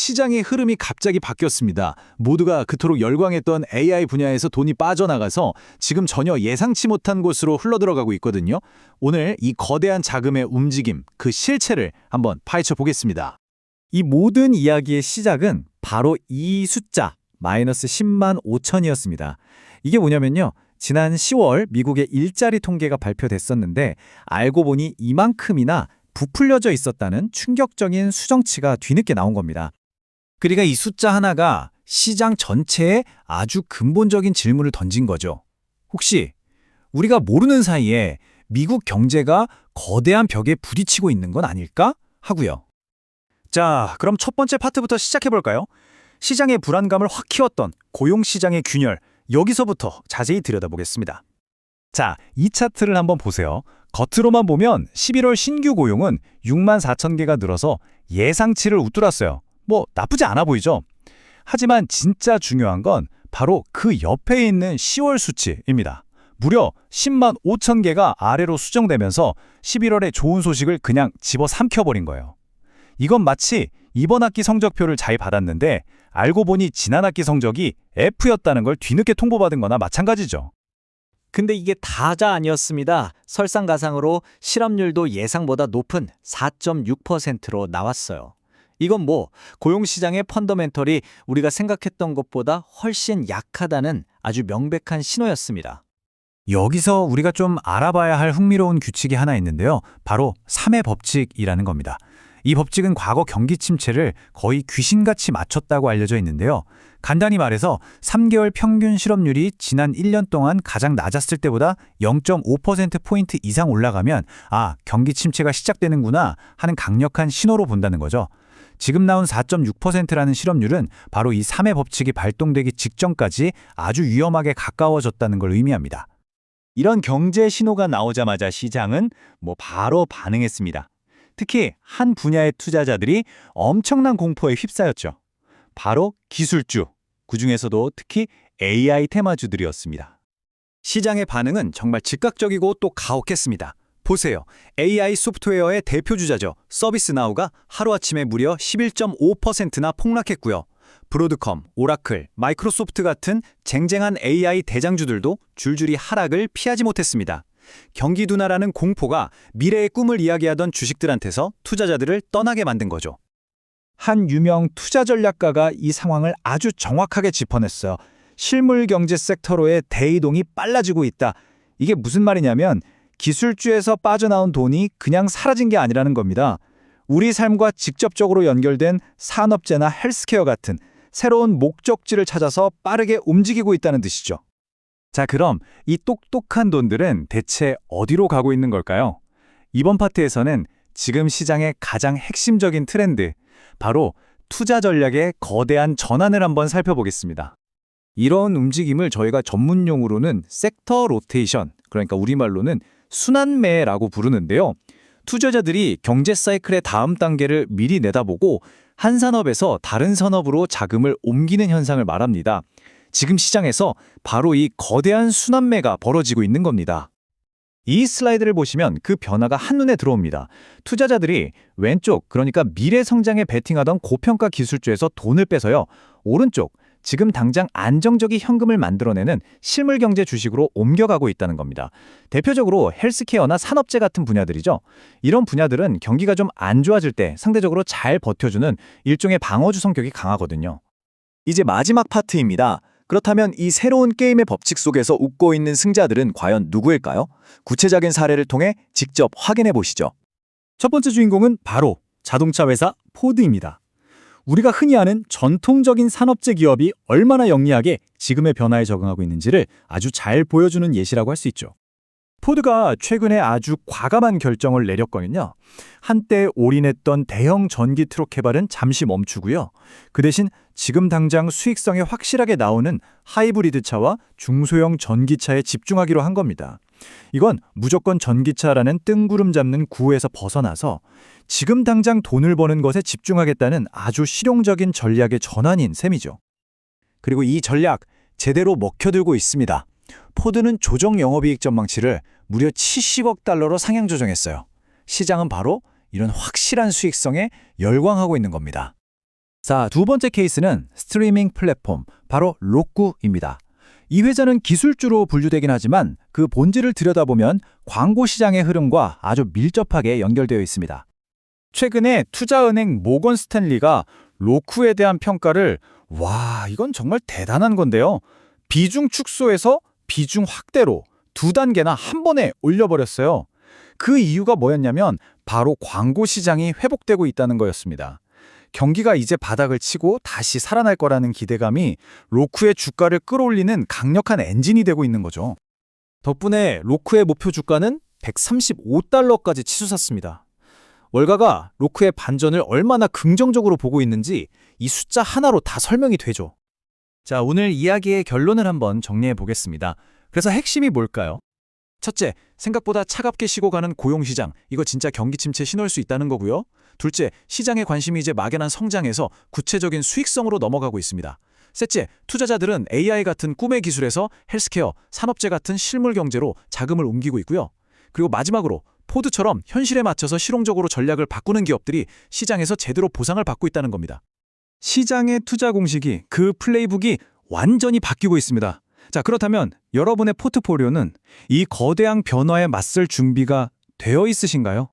시장의 흐름이 갑자기 바뀌었습니다. 모두가 그토록 열광했던 AI 분야에서 돈이 빠져나가서 지금 전혀 예상치 못한 곳으로 흘러들어가고 있거든요. 오늘 이 거대한 자금의 움직임, 그 실체를 한번 파헤쳐 보겠습니다. 이 모든 이야기의 시작은 바로 이 숫자, 마이너스 10만 5천이었습니다. 이게 뭐냐면요. 지난 10월 미국의 일자리 통계가 발표됐었는데 알고 보니 이만큼이나 부풀려져 있었다는 충격적인 수정치가 뒤늦게 나온 겁니다. 그러니까 이 숫자 하나가 시장 전체에 아주 근본적인 질문을 던진 거죠. 혹시 우리가 모르는 사이에 미국 경제가 거대한 벽에 부딪히고 있는 건 아닐까? 하고요. 자, 그럼 첫 번째 파트부터 시작해볼까요? 시장의 불안감을 확 키웠던 고용시장의 균열, 여기서부터 자세히 들여다보겠습니다. 자, 이 차트를 한번 보세요. 겉으로만 보면 11월 신규 고용은 6만 4천 개가 늘어서 예상치를 웃돌았어요. 뭐 나쁘지 않아 보이죠? 하지만 진짜 중요한 건 바로 그 옆에 있는 10월 수치입니다. 무려 10만 5천 개가 아래로 수정되면서 11월에 좋은 소식을 그냥 집어삼켜버린 거예요. 이건 마치 이번 학기 성적표를 잘 받았는데 알고 보니 지난 학기 성적이 F였다는 걸 뒤늦게 통보받은 거나 마찬가지죠. 근데 이게 다가 아니었습니다. 설상가상으로 실업률도 예상보다 높은 4.6%로 나왔어요. 이건 뭐 고용시장의 펀더멘털이 우리가 생각했던 것보다 훨씬 약하다는 아주 명백한 신호였습니다. 여기서 우리가 좀 알아봐야 할 흥미로운 규칙이 하나 있는데요. 바로 3의 법칙이라는 겁니다. 이 법칙은 과거 경기 침체를 거의 귀신같이 맞췄다고 알려져 있는데요. 간단히 말해서 3개월 평균 실업률이 지난 1년 동안 가장 낮았을 때보다 0.5%포인트 이상 올라가면 경기 침체가 시작되는구나 하는 강력한 신호로 본다는 거죠. 지금 나온 4.6%라는 실업률은 바로 이 3의 법칙이 발동되기 직전까지 아주 위험하게 가까워졌다는 걸 의미합니다. 이런 경제 신호가 나오자마자 시장은 바로 반응했습니다. 특히 한 분야의 투자자들이 엄청난 공포에 휩싸였죠. 바로 기술주, 그중에서도 특히 AI 테마주들이었습니다. 시장의 반응은 정말 즉각적이고 또 가혹했습니다. 보세요. AI 소프트웨어의 대표주자죠. 서비스나우가 하루아침에 무려 11.5%나 폭락했고요. 브로드컴, 오라클, 마이크로소프트 같은 쟁쟁한 AI 대장주들도 줄줄이 하락을 피하지 못했습니다. 경기 둔화라는 공포가 미래의 꿈을 이야기하던 주식들한테서 투자자들을 떠나게 만든 거죠. 한 유명 투자 전략가가 이 상황을 아주 정확하게 짚어냈어요. 실물 경제 섹터로의 대이동이 빨라지고 있다. 이게 무슨 말이냐면 기술주에서 빠져나온 돈이 그냥 사라진 게 아니라는 겁니다. 우리 삶과 직접적으로 연결된 산업재나 헬스케어 같은 새로운 목적지를 찾아서 빠르게 움직이고 있다는 뜻이죠. 자, 그럼 이 똑똑한 돈들은 대체 어디로 가고 있는 걸까요? 이번 파트에서는 지금 시장의 가장 핵심적인 트렌드, 바로 투자 전략의 거대한 전환을 한번 살펴보겠습니다. 이런 움직임을 저희가 전문용어로는 섹터 로테이션, 그러니까 우리말로는 순환매라고 부르는데요. 투자자들이 경제 사이클의 다음 단계를 미리 내다보고 한 산업에서 다른 산업으로 자금을 옮기는 현상을 말합니다. 지금 시장에서 바로 이 거대한 순환매가 벌어지고 있는 겁니다. 이 슬라이드를 보시면 그 변화가 한눈에 들어옵니다. 투자자들이 왼쪽, 그러니까 미래 성장에 베팅하던 고평가 기술주에서 돈을 빼서요. 오른쪽, 지금 당장 안정적인 현금을 만들어내는 실물 경제 주식으로 옮겨가고 있다는 겁니다. 대표적으로 헬스케어나 산업재 같은 분야들이죠. 이런 분야들은 경기가 좀 안 좋아질 때 상대적으로 잘 버텨주는 일종의 방어주 성격이 강하거든요. 이제 마지막 파트입니다. 그렇다면 이 새로운 게임의 법칙 속에서 웃고 있는 승자들은 과연 누구일까요? 구체적인 사례를 통해 직접 확인해 보시죠. 첫 번째 주인공은 바로 자동차 회사 포드입니다. 우리가 흔히 아는 전통적인 산업재 기업이 얼마나 영리하게 지금의 변화에 적응하고 있는지를 아주 잘 보여주는 예시라고 할 수 있죠. 포드가 최근에 아주 과감한 결정을 내렸거든요. 한때 올인했던 대형 전기 트럭 개발은 잠시 멈추고요. 그 대신 지금 당장 수익성이 확실하게 나오는 하이브리드 차와 중소형 전기차에 집중하기로 한 겁니다. 이건 무조건 전기차라는 뜬구름 잡는 구호에서 벗어나서 지금 당장 돈을 버는 것에 집중하겠다는 아주 실용적인 전략의 전환인 셈이죠. 그리고 이 전략 제대로 먹혀들고 있습니다. 포드는 조정 영업이익 전망치를 무려 70억 달러로 상향 조정했어요. 시장은 바로 이런 확실한 수익성에 열광하고 있는 겁니다. 자, 두 번째 케이스는 스트리밍 플랫폼, 바로 로쿠입니다. 이 회사는 기술주로 분류되긴 하지만 그 본질을 들여다보면 광고 시장의 흐름과 아주 밀접하게 연결되어 있습니다. 최근에 투자은행 모건 스탠리가 로쿠에 대한 평가를 이건 정말 대단한 건데요. 비중 축소에서 비중 확대로 두 단계나 한 번에 올려버렸어요. 그 이유가 뭐였냐면 바로 광고 시장이 회복되고 있다는 거였습니다. 경기가 이제 바닥을 치고 다시 살아날 거라는 기대감이 로쿠의 주가를 끌어올리는 강력한 엔진이 되고 있는 거죠. 덕분에 로쿠의 목표 주가는 135달러까지 치솟았습니다. 월가가 로쿠의 반전을 얼마나 긍정적으로 보고 있는지 이 숫자 하나로 다 설명이 되죠. 자, 오늘 이야기의 결론을 한번 정리해 보겠습니다. 그래서 핵심이 뭘까요? 첫째, 생각보다 차갑게 쉬고 가는 고용시장, 이거 진짜 경기 침체 신호일 수 있다는 거고요. 둘째, 시장의 관심이 이제 막연한 성장에서 구체적인 수익성으로 넘어가고 있습니다. 셋째, 투자자들은 AI 같은 꿈의 기술에서 헬스케어, 산업재 같은 실물 경제로 자금을 옮기고 있고요. 그리고 마지막으로 포드처럼 현실에 맞춰서 실용적으로 전략을 바꾸는 기업들이 시장에서 제대로 보상을 받고 있다는 겁니다. 시장의 투자 공식이, 그 플레이북이 완전히 바뀌고 있습니다. 자, 그렇다면 여러분의 포트폴리오는 이 거대한 변화에 맞설 준비가 되어 있으신가요?